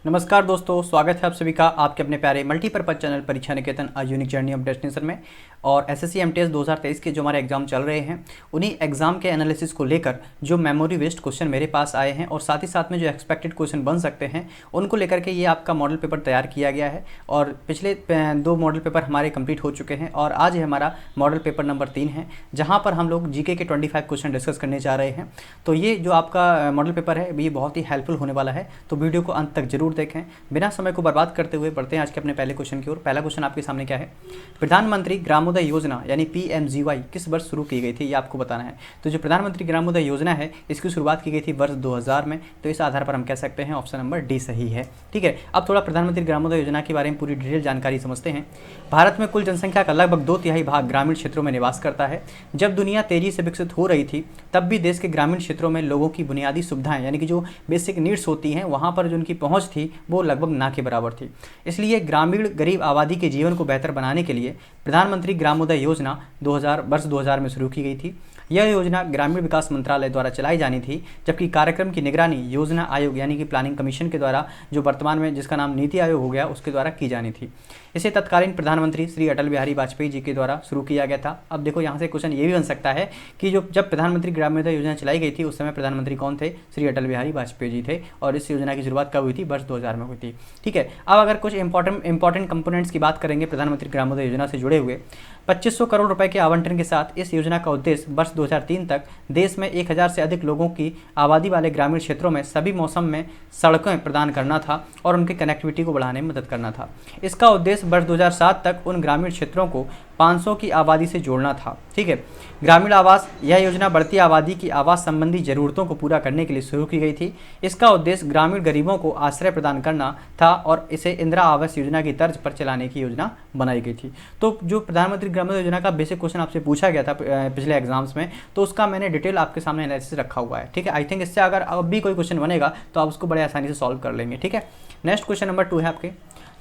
नमस्कार दोस्तों, स्वागत है आप सभी का आपके अपने प्यारे multipurpose channel Pariksha Niketan a unique journey of destination में। और एसएससी एमटीएस 2023 के जो हमारे एग्जाम चल रहे हैं उन्हीं एग्जाम के एनालिसिस को लेकर जो मेमोरी बेस्ड क्वेश्चन मेरे पास आए हैं और साथ ही साथ में जो एक्सपेक्टेड क्वेश्चन बन सकते हैं उनको लेकर के ये आपका मॉडल पेपर तैयार किया गया है। और पिछले 2 मॉडल पेपर हमारे कंप्लीट हो चुके हैं और आज है हमारा मॉडल पेपर नंबर 3 है, जहाँ पर हम लोग जीके के 25 क्वेश्चन डिस्कस करने जा रहे हैं। तो ये जो आपका मॉडल पेपर है ये बहुत ही हेल्पफुल होने वाला है, तो वीडियो को अंत तक जरूर देखें। बिना समय को बर्बाद करते हुए बढ़ते हैं आज के अपने पहले क्वेश्चन की ओर। पहला क्वेश्चन आपके सामने क्या है, प्रधानमंत्री ग्रामोदय योजना यानी पीएमजीवाई किस वर्ष शुरू की गई थी, ये आपको बताना है। तो जो प्रधानमंत्री ग्रामोदय योजना है इसकी शुरुआत की गई थी वर्ष 2000 में, तो इस आधार पर हम कह सकते हैं ऑप्शन नंबर डी सही है। ठीक है, अब थोड़ा प्रधानमंत्री ग्रामोदय योजना के बारे में पूरी डिटेल जानकारी समझते हैं। भारत में कुल जनसंख्या का लगभग 2/3 भाग ग्रामीण क्षेत्रों में निवास करता है। जब दुनिया तेजी से विकसित हो रही थी तब भी देश के ग्रामीण क्षेत्रों में लोगों की बुनियादी सुविधाएं यानी कि जो बेसिक नीड्स होती हैं वहाँ पर जो उनकी पहुँच थी वो लगभग ना के बराबर थी। इसलिए ग्रामीण गरीब आबादी के जीवन को बेहतर बनाने के लिए प्रधानमंत्री ग्रामोदय योजना वर्ष 2000 में शुरू की गई थी। यह योजना ग्रामीण विकास मंत्रालय द्वारा चलाई जानी थी, जबकि कार्यक्रम की निगरानी योजना आयोग यानी कि प्लानिंग कमीशन के द्वारा, जो वर्तमान में जिसका नाम नीति आयोग हो गया, उसके द्वारा की जानी थी। इसे तत्कालीन प्रधानमंत्री श्री अटल बिहारी वाजपेयी जी के द्वारा शुरू किया गया था। अब देखो यहाँ से क्वेश्चन ये भी बन सकता है कि जब प्रधानमंत्री ग्रामोदय योजना चलाई गई थी उस समय प्रधानमंत्री कौन थे, श्री अटल बिहारी वाजपेयी जी थे, और इस योजना की शुरुआत कब हुई थी, वर्ष 2000 में हुई थी। ठीक है, अब अगर कुछ इंपॉर्टेंट कंपोनेंट्स की बात करेंगे प्रधानमंत्री ग्रामोदय योजना से जुड़े हुए, 2500 करोड़ रुपए के आवंटन के साथ इस योजना का उद्देश्य वर्ष 2003 तक देश में 1000 से अधिक लोगों की आबादी वाले ग्रामीण क्षेत्रों में सभी मौसम में सड़कें प्रदान करना था और उनकी कनेक्टिविटी को बढ़ाने में मदद करना था। इसका उद्देश्य वर्ष 2007 तक उन ग्रामीण क्षेत्रों को 500 की आबादी से जोड़ना था। ठीक है, ग्रामीण आवास, यह योजना बढ़ती आबादी की आवास संबंधी जरूरतों को पूरा करने के लिए शुरू की गई थी। इसका उद्देश्य ग्रामीण गरीबों को आश्रय प्रदान करना था और इसे इंदिरा आवास योजना की तर्ज पर चलाने की योजना बनाई गई थी। तो जो प्रधानमंत्री ग्रामोदय योजना का बेसिक क्वेश्चन आपसे पूछा गया था पिछले एग्जाम्स में, तो उसका मैंने डिटेल आपके सामने एनालिसिस रखा हुआ है। ठीक है, आई थिंक इससे अगर अब भी कोई क्वेश्चन बनेगा तो आप उसको बड़े आसानी से सॉल्व कर लेंगे। ठीक है, नेक्स्ट क्वेश्चन नंबर 2 है आपके,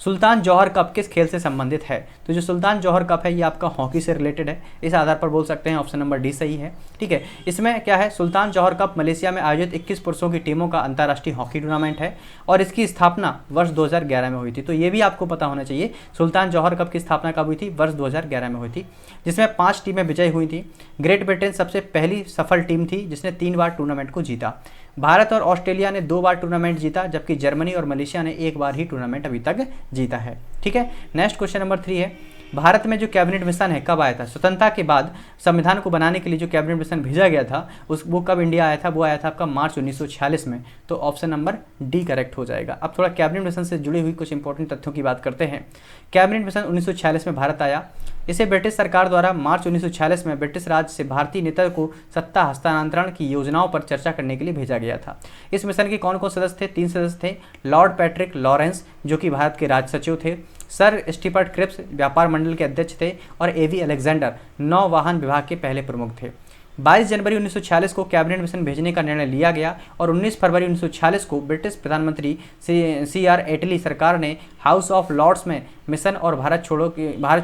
सुल्तान जौहर कप किस खेल से संबंधित है। तो जो सुल्तान जौहर कप है ये आपका हॉकी से रिलेटेड है, इस आधार पर बोल सकते हैं ऑप्शन नंबर डी सही है। ठीक है, इसमें क्या है, सुल्तान जौहर कप मलेशिया में आयोजित 21 पुरुषों की टीमों का अंतर्राष्ट्रीय हॉकी टूर्नामेंट है और इसकी स्थापना वर्ष 2011 में हुई थी। तो ये भी आपको पता होना चाहिए, सुल्तान जौहर कप की स्थापना कब हुई थी, वर्ष 2011 में हुई थी, जिसमें 5 टीमें विजयी हुई थी। ग्रेट ब्रिटेन सबसे पहली सफल टीम थी जिसने 3 बार टूर्नामेंट को जीता। भारत और ऑस्ट्रेलिया ने 2 बार टूर्नामेंट जीता, जबकि जर्मनी और मलेशिया ने 1 बार ही टूर्नामेंट अभी तक जीता है। ठीक है, नेक्स्ट क्वेश्चन नंबर 3 है, भारत में जो कैबिनेट मिशन है कब आया था। स्वतंत्रता के बाद संविधान को बनाने के लिए जो कैबिनेट मिशन भेजा गया था वो कब इंडिया आया था, वो आया था आपका मार्च 1946 में। तो ऑप्शन नंबर डी करेक्ट हो जाएगा। अब थोड़ा कैबिनेट मिशन से जुड़ी हुई कुछ इंपॉर्टेंट तथ्यों की बात करते हैं। कैबिनेट मिशन 1946 में भारत आया। इसे ब्रिटिश सरकार द्वारा मार्च 1946 में ब्रिटिश राज से भारतीय नेता को सत्ता हस्तांतरण की योजनाओं पर चर्चा करने के लिए भेजा गया था। इस मिशन के कौन कौन सदस्य थे, 3 सदस्य थे, लॉर्ड पैट्रिक लॉरेंस जो कि भारत के राज सचिव थे, सर स्टीफर्ट क्रिप्स व्यापार मंडल के अध्यक्ष थे, और एवी अलेक्जेंडर नौवाहन विभाग के पहले प्रमुख थे। 22 जनवरी 1946 को कैबिनेट मिशन भेजने का निर्णय लिया गया और 19 फरवरी 1946 को ब्रिटिश प्रधानमंत्री CR एटली सरकार ने हाउस ऑफ लॉर्ड्स में मिशन और भारत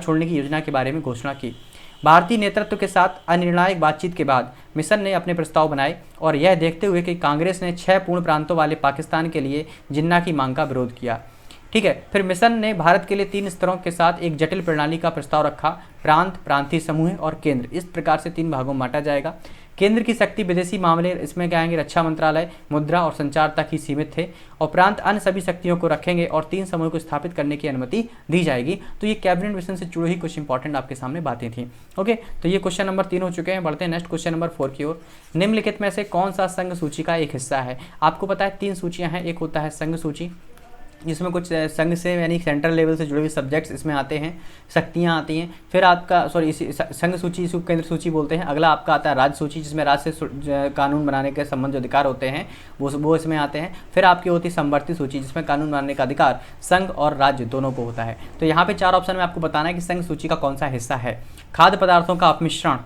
छोड़ने की योजना के बारे में घोषणा की। भारतीय नेतृत्व के साथ अनिर्णायक बातचीत के बाद मिशन ने अपने प्रस्ताव बनाए और यह देखते हुए कि कांग्रेस ने 6 पूर्ण प्रांतों वाले पाकिस्तान के लिए जिन्ना की मांग का विरोध किया। ठीक है, फिर मिशन ने भारत के लिए 3 स्तरों के साथ एक जटिल प्रणाली का प्रस्ताव रखा, प्रांत, प्रांतीय समूह और केंद्र। इस प्रकार से 3 भागों में बांटा जाएगा। केंद्र की शक्ति विदेशी मामले, इसमें क्या आएंगे, रक्षा मंत्रालय, मुद्रा और संचार तक ही सीमित थे, और प्रांत अन्य सभी शक्तियों को रखेंगे और 3 समूहों को स्थापित करने की अनुमति दी जाएगी। तो ये कैबिनेट मिशन से जुड़ी हुई कुछ इंपॉर्टेंट आपके सामने बातें थी। ओके, तो ये क्वेश्चन नंबर 3 हो चुके हैं। बढ़ते हैं नेक्स्ट क्वेश्चन नंबर 4 की ओर। निम्नलिखित में से कौन सा संघ सूची का एक हिस्सा है। आपको पता है 3 सूचियाँ हैं, एक होता है संघ सूची जिसमें कुछ संघ से यानी सेंट्रल लेवल से जुड़े हुए सब्जेक्ट्स इसमें आते हैं, शक्तियाँ आती हैं। फिर आपका इसी संघ सूची, इसको केंद्र सूची बोलते हैं। अगला आपका आता है राज्य सूची जिसमें राज्य से कानून बनाने के संबंध जो अधिकार होते हैं वो इसमें आते हैं। फिर आपकी होती है समवर्ती सूची जिसमें कानून बनाने का अधिकार संघ और राज्य दोनों को होता है। तो यहाँ पे 4 ऑप्शन में आपको बताना है कि संघ सूची का कौन सा हिस्सा है। खाद्य पदार्थों का अपमिश्रण,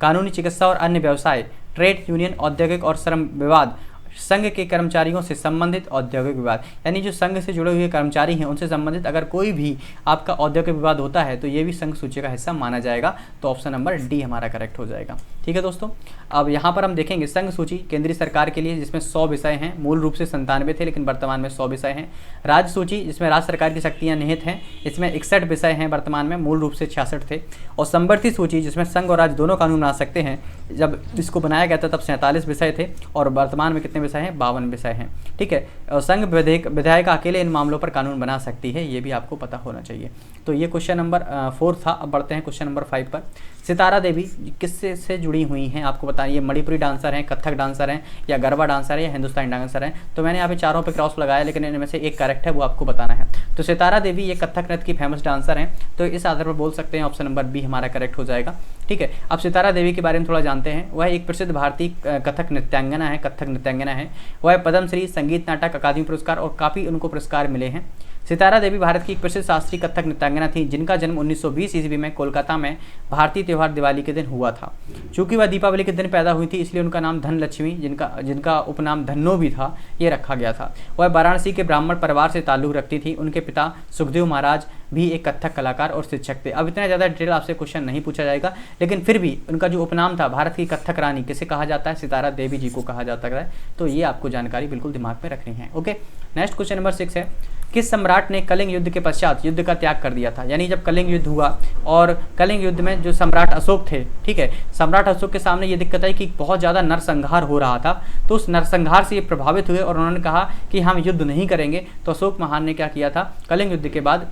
कानूनी चिकित्सा और अन्य व्यवसाय, ट्रेड यूनियन, औद्योगिक और श्रम विवाद, संघ के कर्मचारियों से संबंधित औद्योगिक विवाद, यानी जो संघ से जुड़े हुए कर्मचारी हैं उनसे संबंधित अगर कोई भी आपका औद्योगिक विवाद होता है तो ये भी संघ सूची का हिस्सा माना जाएगा। तो ऑप्शन नंबर डी हमारा करेक्ट हो जाएगा। ठीक है दोस्तों। अब यहाँ पर हम देखेंगे संघ सूची केंद्रीय सरकार के लिए, जिसमें 100 विषय हैं, मूल रूप से 97 थे लेकिन वर्तमान में 100 विषय हैं। राज्य सूची जिसमें राज्य सरकार की शक्तियाँ निहित हैं, इसमें 61 विषय हैं, वर्तमान में मूल रूप से 66 थे। और समवर्ती सूची जिसमें संघ और राज्य दोनों कानून बना सकते हैं, जब इसको बनाया गया था तब 47 विषय थे और वर्तमान में कितने विषय हैं, 52 विषय हैं। ठीक है, और संघ विधायक अकेले इन मामलों पर कानून बना सकती है, ये भी आपको पता होना चाहिए। तो ये क्वेश्चन नंबर 4 था। अब बढ़ते हैं क्वेश्चन नंबर 5 पर। सितारा देवी किससे से जुड़ी हुई हैं, आपको बताइए। ये मणिपुरी डांसर हैं, कथक डांसर हैं, या गरबा डांसर है, या हिंदुस्तानी डांसर हैं। तो मैंने यहाँ पे चारों पे क्रॉस लगाया, लेकिन इनमें से एक करेक्ट है, वो आपको बताना है। तो सितारा देवी ये कथक नृत्य की फेमस डांसर हैं, तो इस आधार पर बोल सकते हैं ऑप्शन नंबर बी हमारा करेक्ट हो जाएगा। ठीक है, अब सितारा देवी के बारे में थोड़ा जानते हैं। वह एक प्रसिद्ध भारतीय कथक नृत्यांगना है, कथक नृत्यांगना है। वह पद्मश्री, संगीत नाटक अकादमी पुरस्कार और काफ़ी उनको पुरस्कार मिले हैं। सितारा देवी भारत की एक प्रसिद्ध शास्त्रीय कथक नृत्यांगना थी, जिनका जन्म 1920 ईस्वी में कोलकाता में भारतीय त्यौहार दिवाली के दिन हुआ था। चूंकि वह दीपावली के दिन पैदा हुई थी, इसलिए उनका नाम धनलक्ष्मी, जिनका उपनाम धन्नो भी था, ये रखा गया था। वह वाराणसी के ब्राह्मण परिवार से ताल्लुक़ रखती थी। उनके पिता सुखदेव महाराज भी एक कथक कलाकार और शिक्षक थे। अब इतना ज़्यादा डिटेल आपसे क्वेश्चन नहीं पूछा जाएगा, लेकिन फिर भी उनका जो उपनाम था, भारत की कथक रानी किसे कहा जाता है, सितारा देवी जी को कहा जाता है। तो ये आपको जानकारी बिल्कुल दिमाग में रखनी है। ओके, नेक्स्ट क्वेश्चन नंबर 6 है। किस सम्राट ने कलिंग युद्ध के पश्चात युद्ध का त्याग कर दिया था? यानी जब कलिंग युद्ध हुआ और कलिंग युद्ध में जो सम्राट अशोक थे, ठीक है, सम्राट अशोक के सामने ये दिक्कत आई कि बहुत ज़्यादा नरसंहार हो रहा था। तो उस नरसंहार से ये प्रभावित हुए और उन्होंने कहा कि हम युद्ध नहीं करेंगे। तो अशोक महान ने क्या किया था, कलिंग युद्ध के बाद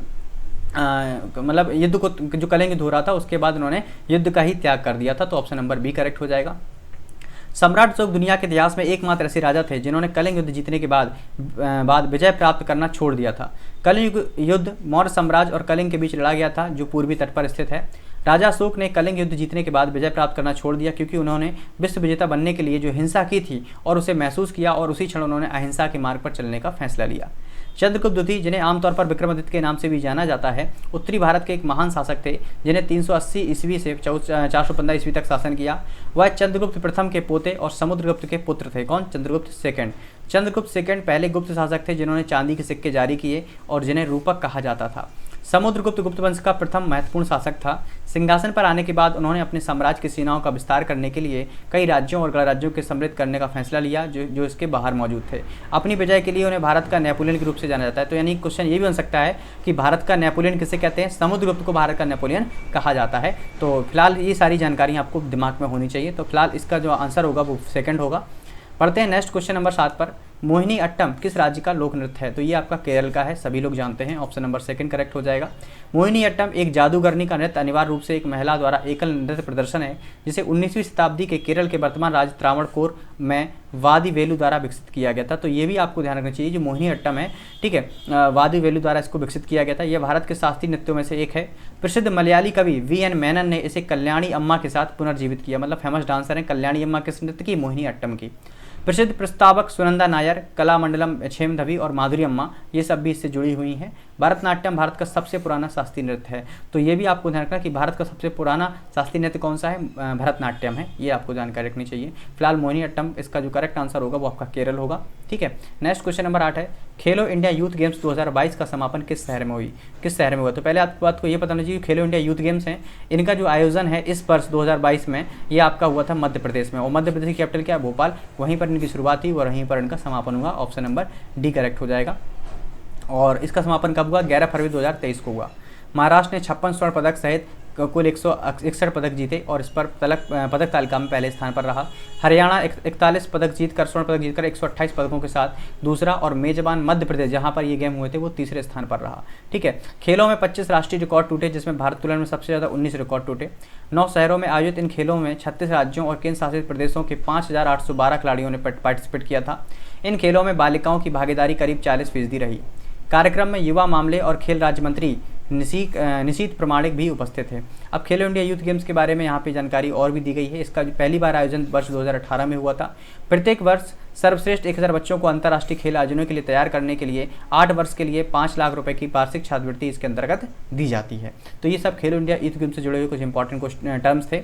मतलब युद्ध को, जो कलिंग युद्ध हो रहा था उसके बाद उन्होंने युद्ध का ही त्याग कर दिया था। तो ऑप्शन नंबर बी करेक्ट हो जाएगा। सम्राट अशोक दुनिया के इतिहास में एकमात्र ऐसे राजा थे जिन्होंने कलिंग युद्ध जीतने के बाद विजय प्राप्त करना छोड़ दिया था। कलिंग युद्ध मौर्य साम्राज्य और कलिंग के बीच लड़ा गया था, जो पूर्वी तट पर स्थित है। राजा अशोक ने कलिंग युद्ध जीतने के बाद विजय प्राप्त करना छोड़ दिया, क्योंकि उन्होंने विश्व विजेता बनने के लिए जो हिंसा की थी और उसे महसूस किया, और उसी क्षण उन्होंने अहिंसा के मार्ग पर चलने का फैसला लिया। चंद्रगुप्त द्वितीय, जिन्हें आमतौर पर विक्रमादित्य के नाम से भी जाना जाता है, उत्तरी भारत के एक महान शासक थे जिन्हें 380 ईस्वी से 415 ईस्वी तक शासन किया। वह चंद्रगुप्त प्रथम के पोते और समुद्रगुप्त के पुत्र थे। कौन? चंद्रगुप्त सेकंड। चंद्रगुप्त सेकंड पहले गुप्त शासक थे जिन्होंने चांदी के सिक्के जारी किए और जिन्हें रूपक कहा जाता था। समुद्रगुप्त गुप्त वंश का प्रथम महत्वपूर्ण शासक था। सिंहासन पर आने के बाद उन्होंने अपने साम्राज्य की सीमाओं का विस्तार करने के लिए कई राज्यों और गणराज्यों के सम्मिलित करने का फैसला लिया जो इसके बाहर मौजूद थे। अपनी विजय के लिए उन्हें भारत का नेपोलियन के रूप से जाना जाता है। तो यानी क्वेश्चन ये भी बन सकता है कि भारत का नेपोलियन किसे कहते हैं? समुद्रगुप्त को भारत का नेपोलियन कहा जाता है। तो फिलहाल ये सारी जानकारी आपको दिमाग में होनी चाहिए। तो फिलहाल इसका जो आंसर होगा वो सेकंड होगा। पढ़ते हैं नेक्स्ट क्वेश्चन नंबर 7 पर। मोहिनी अट्टम किस राज्य का लोक नृत्य है? तो ये आपका केरल का है, सभी लोग जानते हैं। ऑप्शन नंबर सेकंड करेक्ट हो जाएगा। मोहिनी अट्टम एक जादूगरनी का नृत्य अनिवार्य रूप से एक महिला द्वारा एकल नृत्य प्रदर्शन है, जिसे 19वीं शताब्दी के केरल के वर्तमान राज्य त्रावणकोर में वादी वेलु द्वारा विकसित किया गया था। तो ये भी आपको ध्यान रखना चाहिए, जो मोहिनी अट्टम है, ठीक है, वादी वेलु द्वारा इसको विकसित किया गया था। यह भारत के शास्त्रीय नृत्यों में से एक है। प्रसिद्ध मलयाली कवि वी.एन. मेनन ने इसे कल्याणी अम्मा के साथ पुनर्जीवित किया। मतलब फेमस डांसर हैं कल्याणी अम्मा किस नृत्य की? मोहिनी अट्टम की। प्रसिद्ध प्रस्तावक सुनंदा नायर, कलामंडलम क्षेमधवी और माधुरी अम्मा, ये सब भी इससे जुड़ी हुई हैं। भरतनाट्यम भारत का सबसे पुराना शास्त्रीय नृत्य है। तो ये भी आपको ध्यान रखना कि भारत का सबसे पुराना शास्त्रीय नृत्य कौन सा है? भरतनाट्यम है। ये आपको जानकारी रखनी चाहिए। फिलहाल मोहिनी अट्टम इसका जो करेक्ट आंसर होगा वो आपका केरल होगा। ठीक है, नेक्स्ट क्वेश्चन नंबर 8 है। खेलो इंडिया यूथ गेम्स 2022 का समापन किस शहर में हुई? किस शहर में हुआ? तो पहले आपको बात को ये पता होना चाहिए, खेलो इंडिया यूथ गेम्स हैं, इनका जो आयोजन है इस वर्ष 2022 में ये आपका हुआ था मध्य प्रदेश में। और मध्य प्रदेश की कैपिटल क्या है? भोपाल। वहीं पर इनकी शुरुआत हुई और वहीं पर इनका समापन हुआ। ऑप्शन नंबर डी करेक्ट हो जाएगा। और इसका समापन कब हुआ? 11 फरवरी 2023 को हुआ। महाराष्ट्र ने 56 स्वर्ण पदक सहित कुल 161 पदक जीते और इस पर पदक तालिका में पहले स्थान पर रहा। हरियाणा 41 पदक जीतकर स्वर्ण पदक जीतकर 128 पदकों के साथ दूसरा, और मेजबान मध्य प्रदेश जहां पर ये गेम हुए थे वो तीसरे स्थान पर रहा। ठीक है, खेलों में 25 राष्ट्रीय रिकॉर्ड टूटे, जिसमें भारत तुलन में सबसे ज़्यादा 19 रिकॉर्ड टूटे। 9 शहरों में आयोजित इन खेलों में 36 राज्यों और केंद्र शासित प्रदेशों के 5812 खिलाड़ियों ने पार्टिसिपेट किया था। इन खेलों में बालिकाओं की भागीदारी करीब 40% रही। कार्यक्रम में युवा मामले और खेल राज्य मंत्री निशीत प्रमाणिक भी उपस्थित थे। अब खेलो इंडिया यूथ गेम्स के बारे में यहाँ पे जानकारी और भी दी गई है। इसका पहली बार आयोजन वर्ष 2018 में हुआ था। प्रत्येक वर्ष सर्वश्रेष्ठ 1000 बच्चों को अंतर्राष्ट्रीय खेल आयोजनों के लिए तैयार करने के लिए 8 वर्ष के लिए 5 लाख रुपए की वार्षिक छात्रवृत्ति इसके अंतर्गत दी जाती है। तो ये सब खेलो इंडिया यूथ गेम्स से जुड़े हुए कुछ इंपॉर्टेंट टर्म्स थे।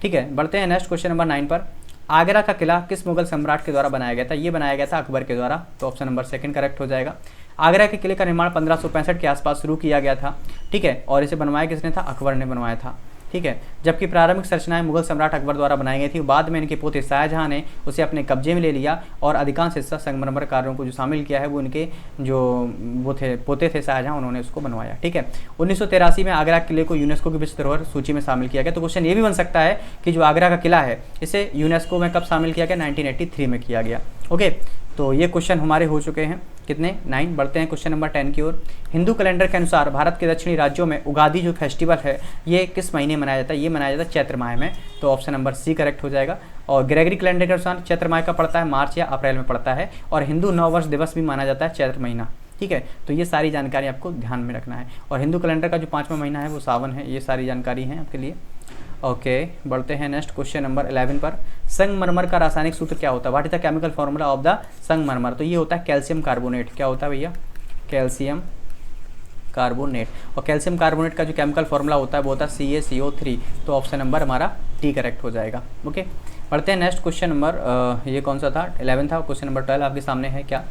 ठीक है, बढ़ते हैं नेक्स्ट क्वेश्चन नंबर 9 पर। आगरा का किला किस मुगल सम्राट के द्वारा बनाया गया था? ये बनाया गया था अकबर के द्वारा। तो ऑप्शन नंबर सेकंड करेक्ट हो जाएगा। आगरा के किले का निर्माण 1565 के आसपास शुरू किया गया था। ठीक है, और इसे बनवाया किसने था? अकबर ने बनवाया था। ठीक है। जबकि प्रारंभिक संरचनाएं मुगल सम्राट अकबर द्वारा बनाई गई थी, बाद में इनके पोते शाहजहां ने उसे अपने कब्जे में ले लिया और अधिकांश हिस्सा संगमरमर कार्यों को जो शामिल किया है वो इनके जो वो थे पोते थे शाहजहां, उन्होंने उसको बनवाया। ठीक है। 1983 में आगरा किले को यूनेस्को की विश्व धरोहर सूची में शामिल किया गया। तो क्वेश्चन ये भी बन सकता है कि जो आगरा का किला है इसे यूनेस्को में कब शामिल किया गया, 1983 में किया गया। ओके, तो ये क्वेश्चन हमारे हो चुके हैं कितने 9। बढ़ते हैं क्वेश्चन नंबर 10 की ओर। हिंदू कैलेंडर के अनुसार भारत के दक्षिणी राज्यों में उगादि जो फेस्टिवल है ये किस महीने मनाया जाता है, ये मनाया जाता है चैत्र माह में। तो ऑप्शन नंबर सी करेक्ट हो जाएगा। और ग्रेगरी कैलेंडर के अनुसार चैत्र माह का पड़ता है मार्च या अप्रैल में पड़ता है। और हिंदू नववर्ष दिवस भी माना जाता है चैत्र महीना। ठीक है, तो ये सारी जानकारी आपको ध्यान में रखना है। और हिंदू कैलेंडर का जो 5वां महीना है वो सावन है। ये सारी जानकारी है आपके लिए। ओके, बढ़ते हैं नेक्स्ट क्वेश्चन नंबर 11 पर। संगमरमर का रासायनिक सूत्र क्या होता है, what is the chemical formula of the संगमरमर। तो ये होता है कैल्शियम कार्बोनेट। क्या होता है भैया, कैल्शियम कार्बोनेट। और कैल्शियम कार्बोनेट का जो केमिकल फॉर्मूला होता है वो होता है CaCO3। तो ऑप्शन नंबर हमारा डी करेक्ट हो जाएगा। ओके, बढ़ते हैं नेक्स्ट क्वेश्चन नंबर, ये कौन सा था, 11 था। क्वेश्चन नंबर 12 आपके सामने है क्या।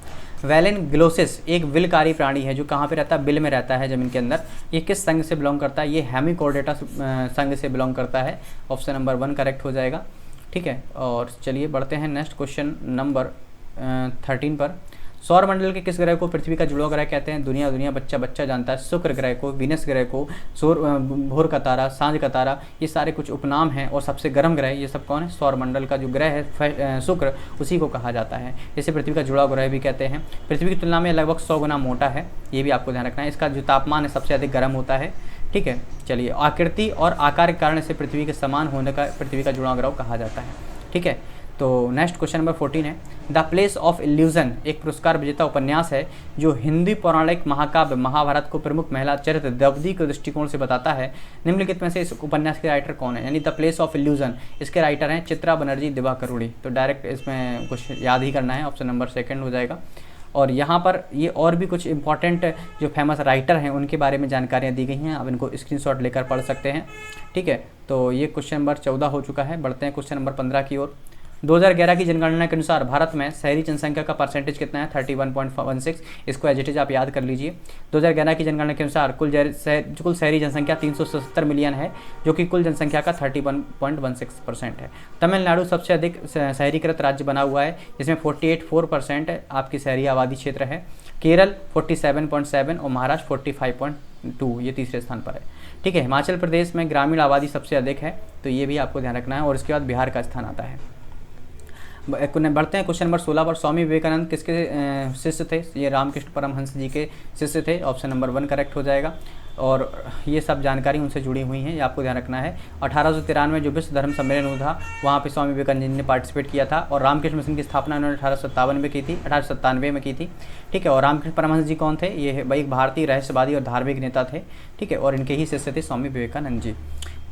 वैलेन ग्लोसिस एक विलकारी प्राणी है जो कहाँ पे रहता है, बिल में रहता है जमीन के अंदर। ये किस संघ से बिलोंग करता है, ये हेमिकोर्डेटा संघ से बिलोंग करता है। ऑप्शन नंबर 1 करेक्ट हो जाएगा। ठीक है, और चलिए बढ़ते हैं नेक्स्ट क्वेश्चन नंबर 13 पर। सौरमंडल के किस ग्रह को पृथ्वी का जुड़वा ग्रह कहते हैं। दुनिया बच्चा जानता है। शुक्र ग्रह को, वीनस ग्रह को, भोर का तारा, सांझ का तारा, ये सारे कुछ उपनाम हैं। और सबसे गर्म ग्रह ये सब कौन है, सौरमंडल का जो ग्रह है शुक्र, उसी को कहा जाता है। इसे पृथ्वी का जुड़वा ग्रह भी कहते हैं। पृथ्वी की तुलना में लगभग 100 गुना मोटा है, ये भी आपको ध्यान रखना है। इसका जो तापमान है सबसे अधिक गर्म होता है। ठीक है, चलिए आकृति और आकार के कारण इसे पृथ्वी के समान होने का पृथ्वी का जुड़वा ग्रह कहा जाता है। ठीक है, तो नेक्स्ट क्वेश्चन नंबर 14 है। द प्लेस ऑफ इल्यूजन एक पुरस्कार विजेता उपन्यास है जो हिंदी पौराणिक महाकाव्य महाभारत को प्रमुख महिला चरित्र द्रौपदी के दृष्टिकोण से बताता है। निम्नलिखित में से इस उपन्यास के राइटर कौन है, यानी द प्लेस ऑफ इल्यूजन इसके राइटर हैं चित्रा बनर्जी, दिवा करुड़ी। तो डायरेक्ट इसमें कुछ याद ही करना है, ऑप्शन नंबर 2 हो जाएगा। और यहाँ पर ये और भी कुछ इंपॉर्टेंट जो फेमस राइटर हैं उनके बारे में जानकारियाँ दी गई हैं, आप इनको स्क्रीनशॉट लेकर पढ़ सकते हैं। ठीक है, तो ये क्वेश्चन नंबर 14 हो चुका है। बढ़ते हैं क्वेश्चन नंबर 15 की ओर। 2011 की जनगणना के अनुसार भारत में शहरी जनसंख्या का परसेंटेज कितना है, 31.16। इसको एज इट इज आप याद कर लीजिए। 2011 की जनगणना के अनुसार कुल शहरी जनसंख्या 377 मिलियन है, जो कि कुल जनसंख्या का 31.16% है। तमिलनाडु सबसे अधिक शहरीकृत राज्य बना हुआ है, जिसमें 48.4% आपकी शहरी आबादी क्षेत्र है। केरल 47.7 और महाराष्ट्र 45.2, ये तीसरे स्थान पर है। ठीक है, हिमाचल प्रदेश में ग्रामीण आबादी सबसे अधिक है, तो ये भी आपको ध्यान रखना है। और इसके बाद बिहार का स्थान आता है। बढ़ते हैं क्वेश्चन नंबर 16 पर। स्वामी विवेकानंद किसके शिष्य थे, ये रामकृष्ण परमहंस जी के शिष्य थे। ऑप्शन नंबर 1 करेक्ट हो जाएगा। और ये सब जानकारी उनसे जुड़ी हुई हैं, ये आपको ध्यान रखना है। 1893 में जो विश्व धर्म सम्मेलन हुआ था वहाँ पे स्वामी विवेकानंद जी ने पार्टिसिपेट किया था। और रामकृष्ण मिशन की स्थापना उन्होंने 1897 में की थी। ठीक है, और रामकृष्ण परमहंस जी कौन थे, ये एक भारतीय रहस्यवादी और धार्मिक नेता थे। ठीक है, और इनके ही शिष्य थे स्वामी विवेकानंद जी।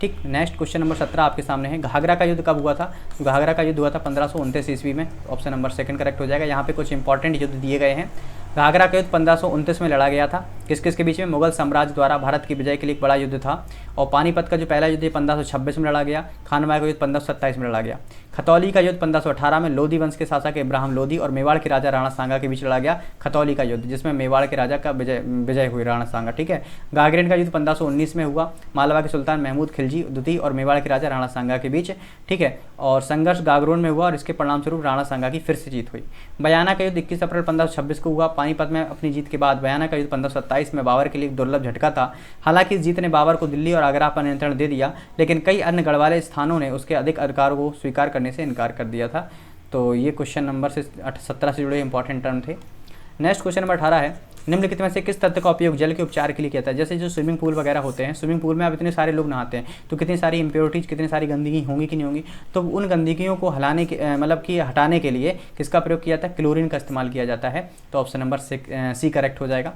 ठीक, नेक्स्ट क्वेश्चन नंबर 17 आपके सामने है। घाघरा का युद्ध कब हुआ था, घाघरा का युद्ध हुआ था 1529 ईस्वी में। ऑप्शन नंबर 2 करेक्ट हो जाएगा। यहाँ पे कुछ इंपॉर्टेंट युद्ध दिए गए हैं। घाघरा का युद्ध 1529 में लड़ा गया था। किस किस के बीच में, मुगल साम्राज्य द्वारा भारत की विजय के लिए एक बड़ा युद्ध था। और पानीपत का जो पहला युद्ध 1526 में लड़ा गया। खानवा का युद्ध 1527 में लड़ा गया। खतौली का युद्ध 1518 में लोधी वंश के शासक इब्राहिम लोधी और मेवाड़ के राजा राणा सांगा के बीच लड़ा गया खतौली का युद्ध, जिसमें मेवाड़ के राजा का विजय हुई राणा सांगा। ठीक है, गागरेन का युद्ध 1519 में हुआ, मालवा के सुल्तान महमूद खिलजी द्वितीय और मेवाड़ के राजा राणा सांगा के बीच। ठीक है, और संघर्ष गागरोन में हुआ और इसके परिणाम स्वरूप राणा सांगा की फिर से जीत हुई। बयाना का युद्ध 21 अप्रैल 1526 को हुआ। पानीपत में अपनी जीत के बाद बयाना का युद्ध 1527 में बाबर के लिए एक दुर्लभ झटका था। हालांकि इस जीत ने बाबर को दिल्ली और आगरा पर नियंत्रण दे दिया, लेकिन कई अन्य गढ़वाले स्थानों ने उसके अधिक अधिकारों को स्वीकार करने से इनकार कर दिया था। तो ये क्वेश्चन नंबर 17 से जुड़े इंपॉर्टेंट टर्म थे। नेक्स्ट क्वेश्चन नंबर 18 है। निम्नलिखित में से किस तत्व का उपयोग जल के उपचार के लिए किया जाता है। जैसे जो स्विमिंग पूल वगैरह होते हैं, स्विमिंग पूल में अब इतने सारे लोग नहाते हैं, तो कितनी सारी इंप्योरिटीज, कितनी सारी गंदगी होंगी कि नहीं होंगी। तो उन गंदगियों को हटाने के लिए किसका प्रयोग किया जाता है, क्लोरीन का इस्तेमाल किया जाता है। तो ऑप्शन नंबर सी करेक्ट हो जाएगा।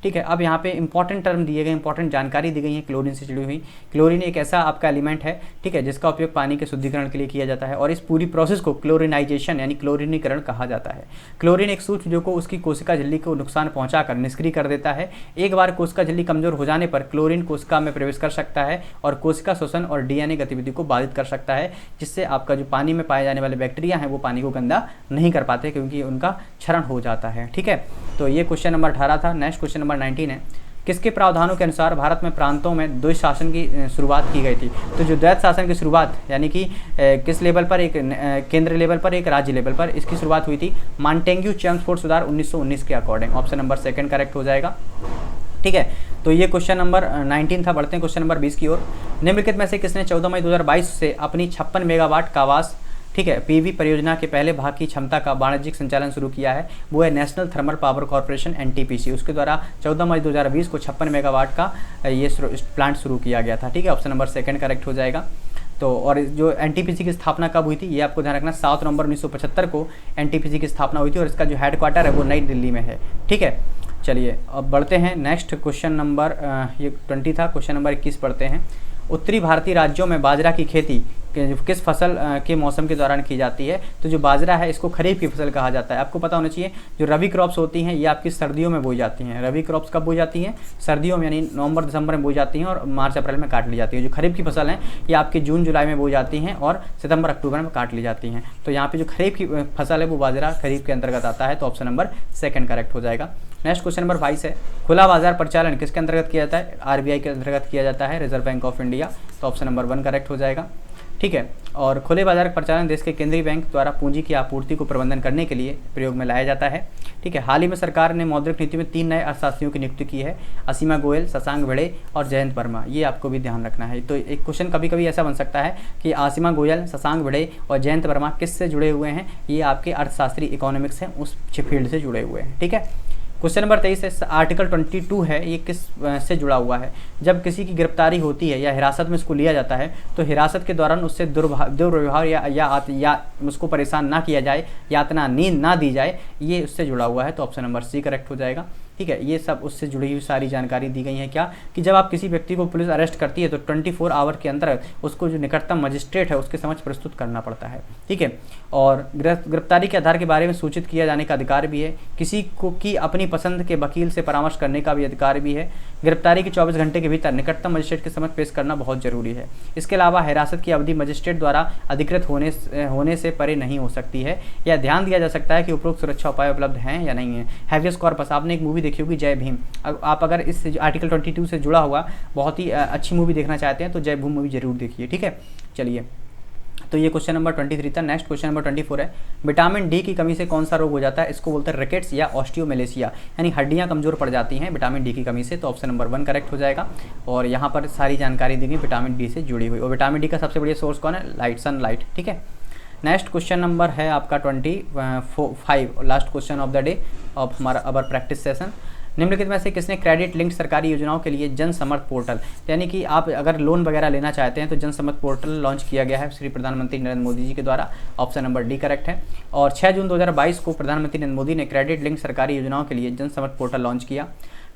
ठीक है, अब यहाँ पे इंपॉर्टेंट टर्म दिए गए, इंपॉर्टेंट जानकारी दी गई है क्लोरीन से जुड़ी हुई। क्लोरीन एक ऐसा आपका एलिमेंट है, ठीक है, जिसका उपयोग पानी के शुद्धिकरण के लिए किया जाता है। और इस पूरी प्रोसेस को क्लोरिनाइजेशन यानी क्लोरीनीकरण कहा जाता है। क्लोरीन एक सूक्ष्म जीव को उसकी कोशिका झिल्ली को नुकसान पहुंचाकर निष्क्रिय कर देता है। एक बार कोशिका झिल्ली कमजोर हो जाने पर क्लोरीन कोशिका में प्रवेश कर सकता है और कोशिका श्वसन और डीएनए गतिविधि को बाधित कर सकता है, जिससे आपका जो पानी में पाए जाने वाले बैक्टीरिया हैं वो पानी को गंदा नहीं कर पाते, क्योंकि उनका क्षरण हो जाता है। ठीक है, तो ये क्वेश्चन नंबर 18 था। नेक्स्ट क्वेश्चन नंबर 19 है। किसके प्रावधानों के अनुसार भारत में प्रांतों में द्वैत शासन की शुरुआत की गई थी? तो जो द्वैत शासन की शुरुआत यानी कि किस लेवल पर, एक केंद्र लेवल पर, एक राज्य लेवल पर, इसकी शुरुआत हुई थी मांटेग्यू चेम्सफोर्ड सुधार 1919 के according. Option number second correct हो जाएगा। ठीक है, तो ये क्वेश्चन नंबर 19 था। बढ़ते हैं क्वेश्चन नंबर 20 की ओर। निम्नलिखित में से किसने 14 मई 2022 से अपनी 56 मेगावाट का आवास, ठीक है, पीवी परियोजना के पहले भाग की क्षमता का वाणिज्यिक संचालन शुरू किया है? वो है national thermal power corporation NTPC. उसके द्वारा 14 मई 2020 को 56 मेगावाट का ये प्लांट शुरू किया गया था। ठीक है, ऑप्शन नंबर सेकंड करेक्ट हो जाएगा। तो और जो एनटीपीसी की स्थापना कब हुई थी ये आपको ध्यान रखना, 7 नवंबर 1975 को एनटीपीसी की स्थापना हुई थी और इसका जो हेडक्वार्टर है वो नई दिल्ली में है। ठीक है, चलिए अब बढ़ते हैं नेक्स्ट क्वेश्चन नंबर, ये 20 था, क्वेश्चन नंबर 21 पढ़ते हैं। उत्तरी भारतीय राज्यों में बाजरा की खेती किस फसल के मौसम के दौरान की जाती है? तो जो बाजरा है इसको खरीफ की फसल कहा जाता है। आपको पता होना चाहिए जो रबी क्रॉप्स होती हैं ये आपकी सर्दियों में बोई जाती हैं। रबी क्रॉप्स कब बोई जाती हैं? सर्दियों में, यानी नवंबर दिसंबर में बोई जाती हैं और मार्च अप्रैल में काट ली जाती है। जो खरीफ की फसल हैं ये आपकी जून जुलाई में बोई जाती हैं और सितंबर अक्टूबर में काट ली जाती हैं। तो यहाँ पे जो खरीफ की फसल है वो बाजरा खरीफ के अंतर्गत आता है। तो ऑप्शन नंबर सेकंड करेक्ट हो जाएगा। नेक्स्ट क्वेश्चन नंबर 22 है। खुला बाजार परिचालन किसके अंतर्गत किया जाता है? आरबीआई के अंतर्गत किया जाता है, रिजर्व बैंक ऑफ इंडिया। तो ऑप्शन नंबर 1 करेक्ट हो जाएगा। ठीक है, और खुले बाजार का परिचालन देश के केंद्रीय बैंक द्वारा पूंजी की आपूर्ति को प्रबंधन करने के लिए प्रयोग में लाया जाता है। ठीक है, हाल ही में सरकार ने मौद्रिक नीति में 3 नए अर्थशास्त्रियों की नियुक्ति की है, असीमा गोयल, शशांक भिड़े और जयंत वर्मा। ये आपको भी ध्यान रखना है। तो एक क्वेश्चन कभी कभी ऐसा बन सकता है कि असीमा गोयल, शशांक भिड़े और जयंत वर्मा किससे जुड़े हुए हैं? ये आपके अर्थशास्त्री इकोनॉमिक्स हैं, उस फील्ड से जुड़े हुए हैं। ठीक है, क्वेश्चन नंबर 23 है। आर्टिकल 22 है, ये किस से जुड़ा हुआ है? जब किसी की गिरफ्तारी होती है या हिरासत में उसको लिया जाता है तो हिरासत के दौरान उससे दुर्व्यवहार या उसको परेशान ना किया जाए, यातना नींद ना दी जाए, ये उससे जुड़ा हुआ है। तो ऑप्शन नंबर सी करेक्ट हो जाएगा। ठीक है, ये सब उससे जुड़ी हुई सारी जानकारी दी गई है। क्या कि जब आप किसी व्यक्ति को पुलिस अरेस्ट करती है तो 24 आवर के अंदर उसको जो निकटतम मजिस्ट्रेट है उसके समक्ष प्रस्तुत करना पड़ता है। ठीक है, और गिरफ्तारी के आधार के बारे में सूचित किया जाने का अधिकार भी है। किसी को की अपनी पसंद के वकील से परामर्श करने का भी अधिकार भी है। गिरफ्तारी के 24 घंटे के भीतर निकटतम मजिस्ट्रेट के समक्ष पेश करना बहुत जरूरी है। इसके अलावा हिरासत की अवधि मजिस्ट्रेट द्वारा अधिकृत होने से परे नहीं हो सकती है। यह ध्यान दिया जा सकता है कि उपरोक्त सुरक्षा उपाय उपलब्ध हैं या नहीं है। हैवियस कॉर्पस, आपने एक मूवी देखी होगी जय भीम। आप अगर इस आर्टिकल 22 से जुड़ा हुआ बहुत ही अच्छी मूवी देखना चाहते हैं तो जय भीम मूवी जरूर देखिए। ठीक है, चलिए, तो ये क्वेश्चन नंबर 23 था। नेक्स्ट क्वेश्चन नंबर 24 है। विटामिन डी की कमी से कौन सा रोग हो जाता है? इसको बोलते हैं रिकेट्स या ऑस्टियोमेलेसिया, यानी हड्डियां कमजोर पड़ जाती हैं विटामिन डी की कमी से। तो ऑप्शन नंबर 1 करेक्ट हो जाएगा। और यहाँ पर सारी जानकारी दी गई विटामिन डी से जुड़ी हुई। और विटामिन डी का सबसे बढ़िया सोर्स कौन है? Light, sunlight. ठीक है, नेक्स्ट क्वेश्चन नंबर है आपका 25, last question of the day of हमारा अवर प्रैक्टिस सेशन। निम्नलिखित में से किसने क्रेडिट लिंक्ड सरकारी योजनाओं के लिए जन समर्थ पोर्टल, यानी कि आप अगर लोन वगैरह लेना चाहते हैं तो जन समर्थ पोर्टल लॉन्च किया गया है श्री प्रधानमंत्री नरेंद्र मोदी जी के द्वारा। ऑप्शन नंबर डी करेक्ट है। और 6 जून 2022 को प्रधानमंत्री नरेंद्र मोदी ने क्रेडिट लिंक्ड सरकारी योजनाओं के लिए जन समर्थ पोर्टल लॉन्च किया।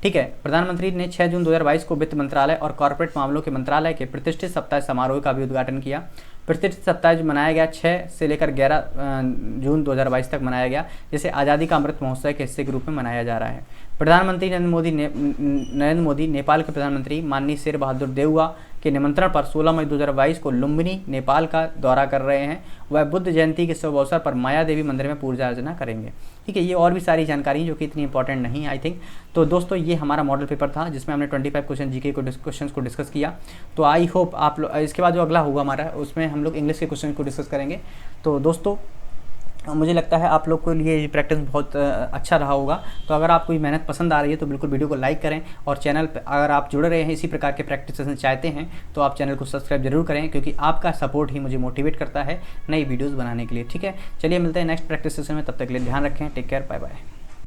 ठीक है, प्रधानमंत्री ने 6 जून 2022 को वित्त मंत्रालय और कॉर्पोरेट मामलों के मंत्रालय के प्रतिष्ठित सप्ताह समारोह का भी उद्घाटन किया। प्रतिष्ठित सप्ताह जो मनाया गया 6 से लेकर 11 जून 2022 तक मनाया गया, जिसे आज़ादी का अमृत महोत्सव के हिस्से के रूप में मनाया जा रहा है। प्रधानमंत्री नरेंद्र मोदी नेपाल के प्रधानमंत्री माननीय शेर बहादुर देउवा के निमंत्रण पर 16 मई 2022 को लुम्बिनी नेपाल का दौरा कर रहे हैं। वह बुद्ध जयंती के शुभ अवसर पर माया देवी मंदिर में पूजा अर्चना करेंगे। ठीक है, ये और भी सारी जानकारी जो कि इतनी इंपॉर्टेंट नहीं है आई थिंक। तो दोस्तों ये हमारा मॉडल पेपर था जिसमें हमने 25 क्वेश्चन जीके क्वेश्चंस को डिस्कस किया। तो आई होप आप लोग, इसके बाद जो अगला होगा हमारा उसमें हम लोग इंग्लिश के क्वेश्चन को डिस्कस करेंगे। तो दोस्तों मुझे लगता है आप लोग को लिए प्रैक्टिस बहुत अच्छा रहा होगा। तो अगर आपको ये मेहनत पसंद आ रही है तो बिल्कुल वीडियो को लाइक करें और चैनल पर अगर आप जुड़े रहे हैं इसी प्रकार के प्रैक्टिस सेशन चाहते हैं तो आप चैनल को सब्सक्राइब जरूर करें, क्योंकि आपका सपोर्ट ही मुझे मोटिवेट करता है नई वीडियोज़ बनाने के लिए। ठीक है, चलिए मिलते हैं नेक्स्ट प्रैक्टिस सेशन में, तब तक के लिए ध्यान रखें, टेक केयर, बाय बाय।